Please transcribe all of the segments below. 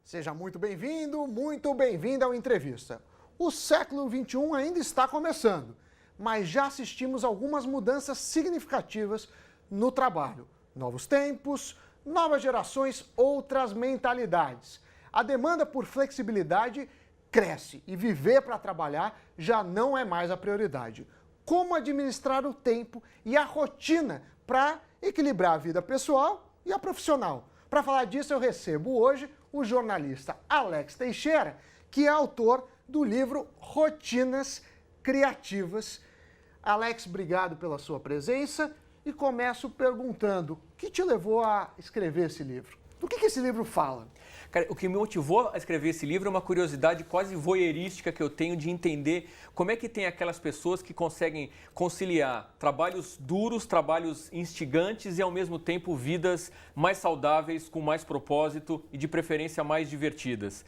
Seja muito bem-vinda ao Entrevista. O século XXI ainda está começando, mas já assistimos algumas mudanças significativas no trabalho. Novos tempos, novas gerações, outras mentalidades. A demanda por flexibilidade cresce e viver para trabalhar já não é mais a prioridade. Como administrar o tempo e a rotina para equilibrar a vida pessoal e a profissional? Para falar disso, eu recebo hoje o jornalista Alex Teixeira, que é autor do livro Rotinas Criativas. Alex, obrigado pela sua presença e começo perguntando, o que te levou a escrever esse livro? Do que esse livro fala? Cara, o que me motivou a escrever esse livro é uma curiosidade quase voyeurística que eu tenho de entender como é que tem aquelas pessoas que conseguem conciliar trabalhos duros, trabalhos instigantes e ao mesmo tempo vidas mais saudáveis, com mais propósito e de preferência mais divertidas.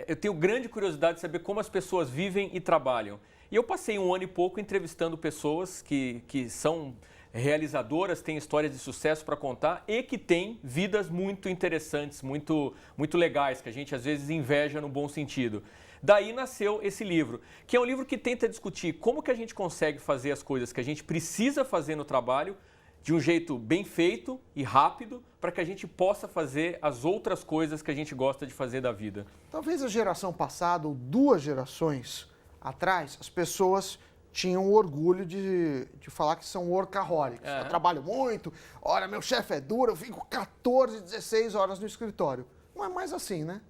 Eu tenho grande curiosidade de saber como as pessoas vivem e trabalham. E eu passei 1 ano e pouco entrevistando pessoas que são realizadoras, têm histórias de sucesso para contar e que têm vidas muito interessantes, muito legais, que a gente às vezes inveja no bom sentido. Daí nasceu esse livro, que é um livro que tenta discutir como que a gente consegue fazer as coisas que a gente precisa fazer no trabalho de um jeito bem feito e rápido, para que a gente possa fazer as outras coisas que a gente gosta de fazer da vida. Talvez a geração passada, ou 2 gerações atrás, as pessoas tinham orgulho de falar que são workaholics. Eu trabalho muito, olha, meu chefe é duro, eu fico 14, 16 horas no escritório. Não é mais assim, né?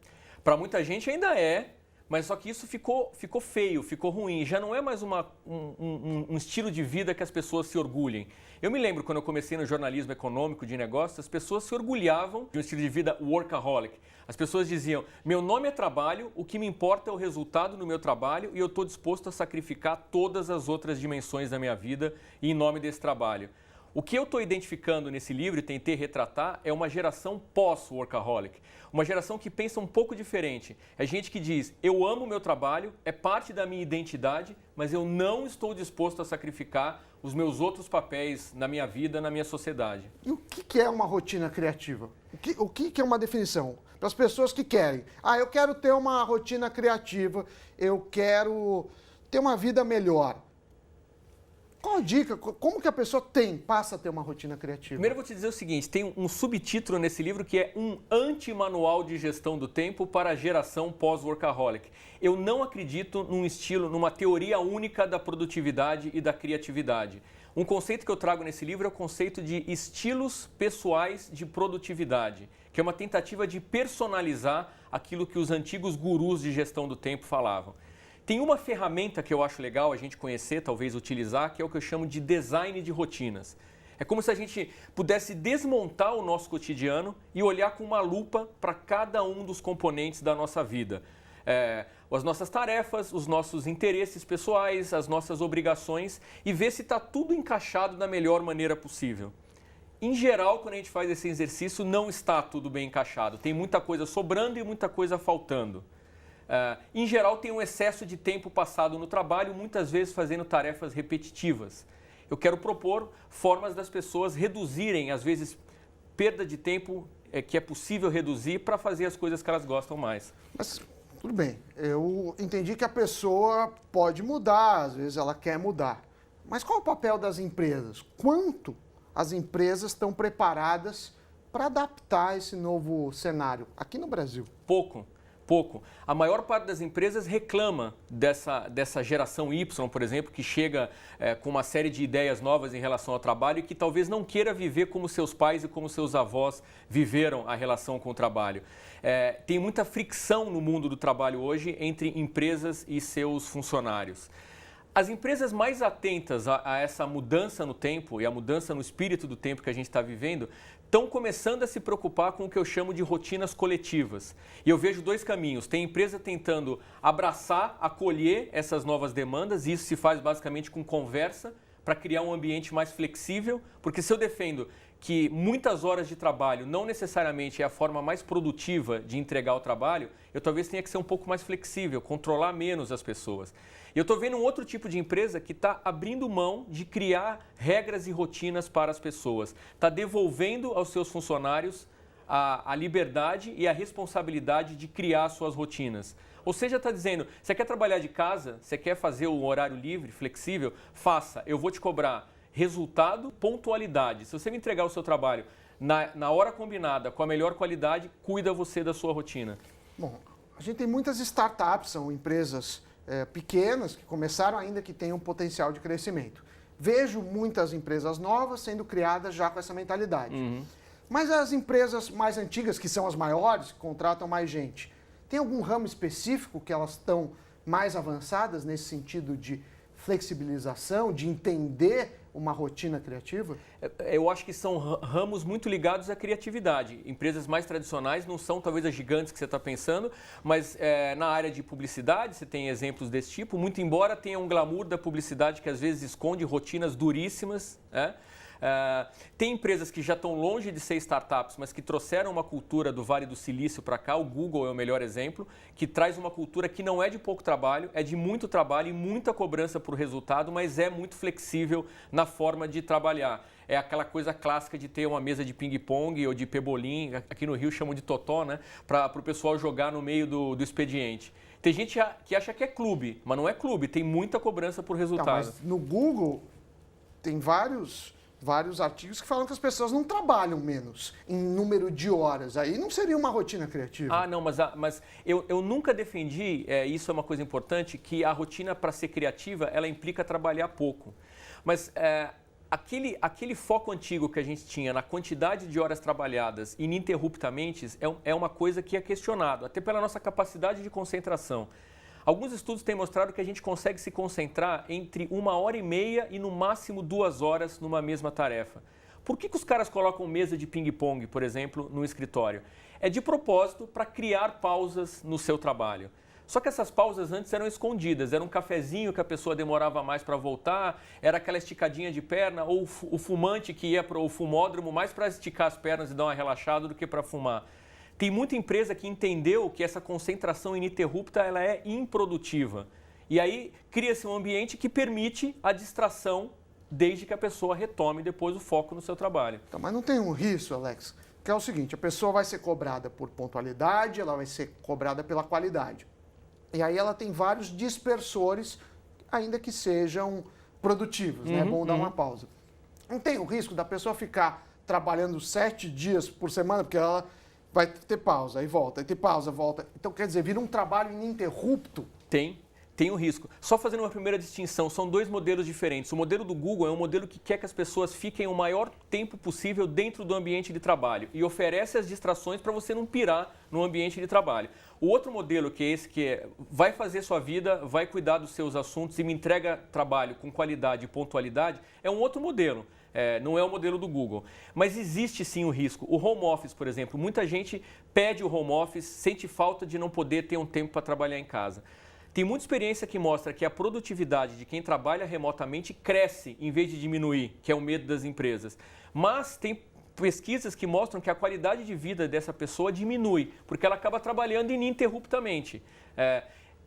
Para muita gente ainda é, mas só que isso ficou feio, ficou ruim. Já não é mais um estilo de vida que as pessoas se orgulhem. Eu me lembro quando eu comecei no jornalismo econômico de negócios, as pessoas se orgulhavam de um estilo de vida workaholic. As pessoas diziam, meu nome é trabalho, o que me importa é o resultado do meu trabalho e eu estou disposto a sacrificar todas as outras dimensões da minha vida em nome desse trabalho. O que eu estou identificando nesse livro e tentei retratar é uma geração pós-workaholic. Uma geração que pensa um pouco diferente. É gente que diz, eu amo o meu trabalho, é parte da minha identidade, mas eu não estou disposto a sacrificar os meus outros papéis na minha vida, na minha sociedade. E o que é uma rotina criativa? O que é uma definição? Para as pessoas que querem. Eu quero ter uma rotina criativa, eu quero ter uma vida melhor. Qual a dica? Como que a pessoa passa a ter uma rotina criativa? Primeiro eu vou te dizer o seguinte, tem um subtítulo nesse livro que é um anti-manual de gestão do tempo para a geração pós-workaholic. Eu não acredito numa teoria única da produtividade e da criatividade. Um conceito que eu trago nesse livro é o conceito de estilos pessoais de produtividade, que é uma tentativa de personalizar aquilo que os antigos gurus de gestão do tempo falavam. Tem uma ferramenta que eu acho legal a gente conhecer, talvez utilizar, que é o que eu chamo de design de rotinas. É como se a gente pudesse desmontar o nosso cotidiano e olhar com uma lupa para cada um dos componentes da nossa vida. As nossas tarefas, os nossos interesses pessoais, as nossas obrigações e ver se está tudo encaixado da melhor maneira possível. Em geral, quando a gente faz esse exercício, não está tudo bem encaixado. Tem muita coisa sobrando e muita coisa faltando. Em geral, tem um excesso de tempo passado no trabalho, muitas vezes fazendo tarefas repetitivas. Eu quero propor formas das pessoas reduzirem, às vezes, perda de tempo que é possível reduzir para fazer as coisas que elas gostam mais. Mas, tudo bem, eu entendi que a pessoa pode mudar, às vezes ela quer mudar. Mas qual é o papel das empresas? Quanto as empresas estão preparadas para adaptar esse novo cenário aqui no Brasil? Pouco. A maior parte das empresas reclama dessa geração Y, por exemplo, que chega com uma série de ideias novas em relação ao trabalho e que talvez não queira viver como seus pais e como seus avós viveram a relação com o trabalho. Tem muita fricção no mundo do trabalho hoje entre empresas e seus funcionários. As empresas mais atentas a essa mudança no tempo e a mudança no espírito do tempo que a gente está vivendo estão começando a se preocupar com o que eu chamo de rotinas coletivas. E eu vejo 2 caminhos. Tem empresa tentando abraçar, acolher essas novas demandas, e isso se faz basicamente com conversa para criar um ambiente mais flexível, porque se eu defendo que muitas horas de trabalho não necessariamente é a forma mais produtiva de entregar o trabalho, eu talvez tenha que ser um pouco mais flexível, controlar menos as pessoas. E eu estou vendo um outro tipo de empresa que está abrindo mão de criar regras e rotinas para as pessoas. Está devolvendo aos seus funcionários a liberdade e a responsabilidade de criar suas rotinas. Ou seja, está dizendo, você quer trabalhar de casa, você quer fazer o horário livre, flexível, faça, eu vou te cobrar resultado, pontualidade. Se você me entregar o seu trabalho na hora combinada, com a melhor qualidade, cuida você da sua rotina. Bom, a gente tem muitas startups, são empresas pequenas que começaram ainda que têm um potencial de crescimento. Vejo muitas empresas novas sendo criadas já com essa mentalidade. Mas as empresas mais antigas, que são as maiores, que contratam mais gente, tem algum ramo específico que elas estão mais avançadas nesse sentido de flexibilização, de entender uma rotina criativa? Eu acho que são ramos muito ligados à criatividade. Empresas mais tradicionais não são talvez as gigantes que você está pensando, mas na área de publicidade você tem exemplos desse tipo, muito embora tenha um glamour da publicidade que às vezes esconde rotinas duríssimas, né? Tem empresas que já estão longe de ser startups, mas que trouxeram uma cultura do Vale do Silício para cá. O Google é o melhor exemplo, que traz uma cultura que não é de pouco trabalho, é de muito trabalho e muita cobrança por resultado, mas é muito flexível na forma de trabalhar. É aquela coisa clássica de ter uma mesa de ping-pong ou de pebolim, aqui no Rio chamam de totó, né? Para o pessoal jogar no meio do expediente. Tem gente que acha que é clube, mas não é clube, tem muita cobrança por resultado. Tá, mas no Google tem vários artigos que falam que as pessoas não trabalham menos em número de horas. Aí não seria uma rotina criativa. Ah, não, mas eu nunca defendi, isso é uma coisa importante, que a rotina para ser criativa, ela implica trabalhar pouco. Mas aquele foco antigo que a gente tinha na quantidade de horas trabalhadas ininterruptamente é uma coisa que é questionado, até pela nossa capacidade de concentração. Alguns estudos têm mostrado que a gente consegue se concentrar entre 1h30 e no máximo 2 horas numa mesma tarefa. Por que os caras colocam mesa de ping-pong, por exemplo, no escritório? É de propósito para criar pausas no seu trabalho. Só que essas pausas antes eram escondidas, era um cafezinho que a pessoa demorava mais para voltar, era aquela esticadinha de perna, ou o fumante que ia para o fumódromo mais para esticar as pernas e dar uma relaxada do que para fumar. Tem muita empresa que entendeu que essa concentração ininterrupta ela é improdutiva. E aí cria-se um ambiente que permite a distração desde que a pessoa retome depois o foco no seu trabalho. Então, mas não tem um risco, Alex, que é o seguinte, a pessoa vai ser cobrada por pontualidade, ela vai ser cobrada pela qualidade. E aí ela tem vários dispersores, ainda que sejam produtivos, né? É bom dar uma pausa. Não tem o risco da pessoa ficar trabalhando 7 dias por semana, porque ela vai ter pausa, aí volta, aí tem pausa, volta. Então, quer dizer, vira um trabalho ininterrupto. Tem um risco. Só fazendo uma primeira distinção, são dois modelos diferentes. O modelo do Google é um modelo que quer que as pessoas fiquem o maior tempo possível dentro do ambiente de trabalho e oferece as distrações para você não pirar no ambiente de trabalho. O outro modelo, que é esse, vai fazer sua vida, vai cuidar dos seus assuntos e me entrega trabalho com qualidade e pontualidade, é um outro modelo. Não é o modelo do Google. Mas existe sim o risco. O home office, por exemplo, muita gente pede o home office, sente falta de não poder ter um tempo para trabalhar em casa. Tem muita experiência que mostra que a produtividade de quem trabalha remotamente cresce em vez de diminuir, que é o medo das empresas. Mas tem pesquisas que mostram que a qualidade de vida dessa pessoa diminui, porque ela acaba trabalhando ininterruptamente.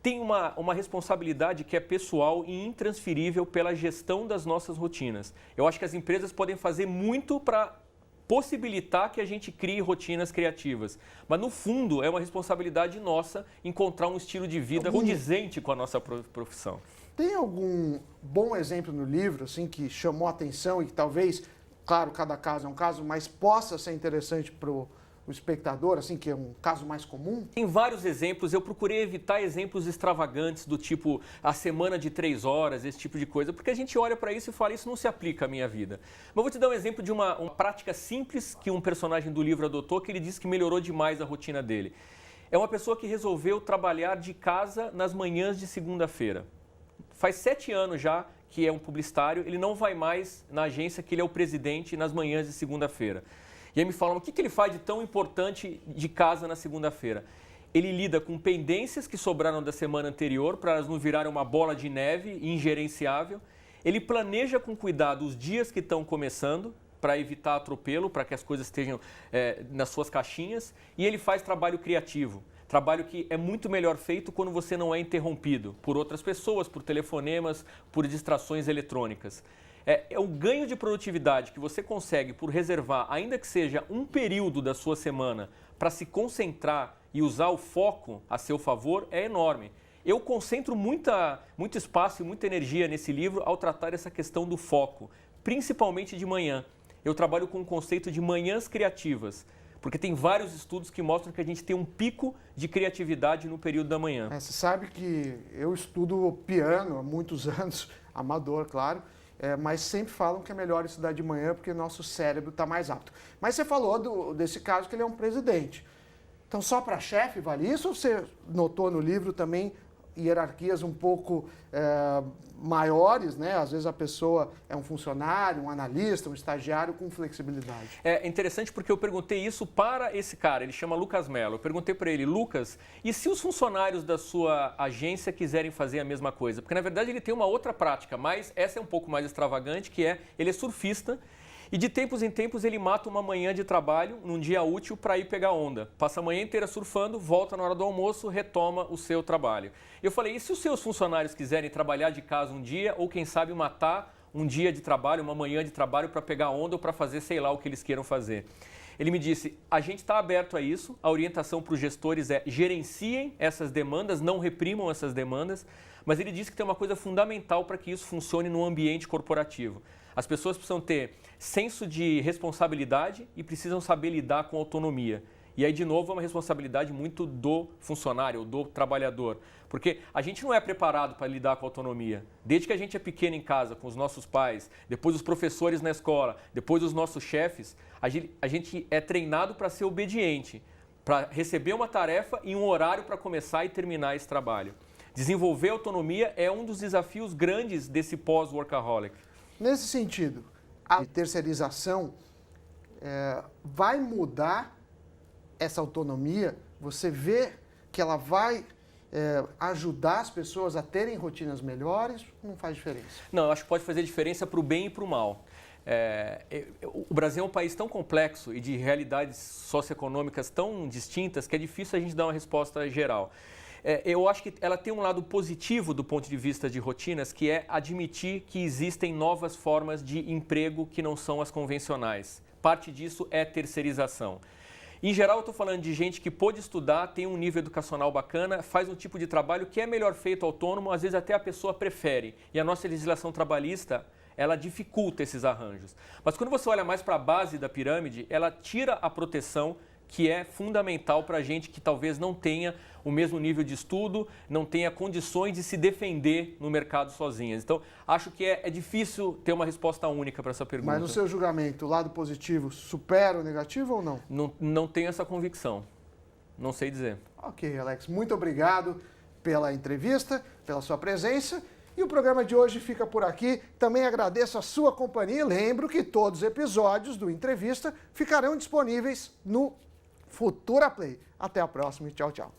Tem uma responsabilidade que é pessoal e intransferível pela gestão das nossas rotinas. Eu acho que as empresas podem fazer muito para possibilitar que a gente crie rotinas criativas. Mas, no fundo, é uma responsabilidade nossa encontrar um estilo de vida condizente com a nossa profissão. Tem algum bom exemplo no livro assim, que chamou a atenção e que talvez, claro, cada caso é um caso, mas possa ser interessante para o espectador, assim, que é um caso mais comum? Tem vários exemplos, eu procurei evitar exemplos extravagantes do tipo a semana de 3 horas, esse tipo de coisa, porque a gente olha para isso e fala, isso não se aplica à minha vida. Mas vou te dar um exemplo de uma prática simples que um personagem do livro adotou, que ele disse que melhorou demais a rotina dele. É uma pessoa que resolveu trabalhar de casa nas manhãs de segunda-feira. Faz 7 anos já que é um publicitário, ele não vai mais na agência que ele é o presidente nas manhãs de segunda-feira. E aí me falam, o que ele faz de tão importante de casa na segunda-feira? Ele lida com pendências que sobraram da semana anterior para elas não virarem uma bola de neve ingerenciável. Ele planeja com cuidado os dias que estão começando para evitar atropelo, para que as coisas estejam nas suas caixinhas, e ele faz trabalho criativo. Trabalho que é muito melhor feito quando você não é interrompido por outras pessoas, por telefonemas, por distrações eletrônicas. É o ganho de produtividade que você consegue por reservar, ainda que seja um período da sua semana, para se concentrar e usar o foco a seu favor, é enorme. Eu concentro muito espaço e muita energia nesse livro ao tratar essa questão do foco, principalmente de manhã. Eu trabalho com o conceito de manhãs criativas, porque tem vários estudos que mostram que a gente tem um pico de criatividade no período da manhã. Você sabe que eu estudo piano há muitos anos, amador, claro, mas sempre falam que é melhor estudar de manhã porque nosso cérebro está mais apto. Mas você falou desse caso que ele é um presidente. Então, só para chefe vale isso ou você notou no livro também hierarquias um pouco maiores, né? Às vezes a pessoa é um funcionário, um analista, um estagiário com flexibilidade. É interessante porque eu perguntei isso para esse cara, ele chama Lucas Mello. Eu perguntei para ele, Lucas, e se os funcionários da sua agência quiserem fazer a mesma coisa? Porque na verdade ele tem uma outra prática, mas essa é um pouco mais extravagante, que ele é surfista. E de tempos em tempos ele mata uma manhã de trabalho, num dia útil, para ir pegar onda. Passa a manhã inteira surfando, volta na hora do almoço, retoma o seu trabalho. Eu falei, e se os seus funcionários quiserem trabalhar de casa um dia, ou quem sabe matar um dia de trabalho, uma manhã de trabalho para pegar onda ou para fazer sei lá o que eles queiram fazer? Ele me disse, a gente está aberto a isso, a orientação para os gestores é gerenciem essas demandas, não reprimam essas demandas, mas ele disse que tem uma coisa fundamental para que isso funcione no ambiente corporativo. As pessoas precisam ter senso de responsabilidade e precisam saber lidar com autonomia. E aí, de novo, é uma responsabilidade muito do funcionário, do trabalhador. Porque a gente não é preparado para lidar com a autonomia. Desde que a gente é pequeno em casa, com os nossos pais, depois os professores na escola, depois os nossos chefes, a gente é treinado para ser obediente, para receber uma tarefa e um horário para começar e terminar esse trabalho. Desenvolver autonomia é um dos desafios grandes desse pós-workaholic. Nesse sentido, a terceirização vai mudar essa autonomia? Você vê que ela vai ajudar as pessoas a terem rotinas melhores? Não faz diferença? Não, eu acho que pode fazer diferença para o bem e para o mal. O Brasil é um país tão complexo e de realidades socioeconômicas tão distintas que é difícil a gente dar uma resposta geral. Eu acho que ela tem um lado positivo do ponto de vista de rotinas, que é admitir que existem novas formas de emprego que não são as convencionais. Parte disso é terceirização. Em geral, eu estou falando de gente que pôde estudar, tem um nível educacional bacana, faz um tipo de trabalho que é melhor feito autônomo, às vezes até a pessoa prefere. E a nossa legislação trabalhista, ela dificulta esses arranjos. Mas quando você olha mais para a base da pirâmide, ela tira a proteção que é fundamental para a gente que talvez não tenha o mesmo nível de estudo, não tenha condições de se defender no mercado sozinhas. Então, acho que é difícil ter uma resposta única para essa pergunta. Mas no seu julgamento, o lado positivo supera o negativo ou não? Não tenho essa convicção. Não sei dizer. Ok, Alex. Muito obrigado pela entrevista, pela sua presença. E o programa de hoje fica por aqui. Também agradeço a sua companhia e lembro que todos os episódios do Entrevista ficarão disponíveis no Futura Play. Até a próxima e tchau, tchau.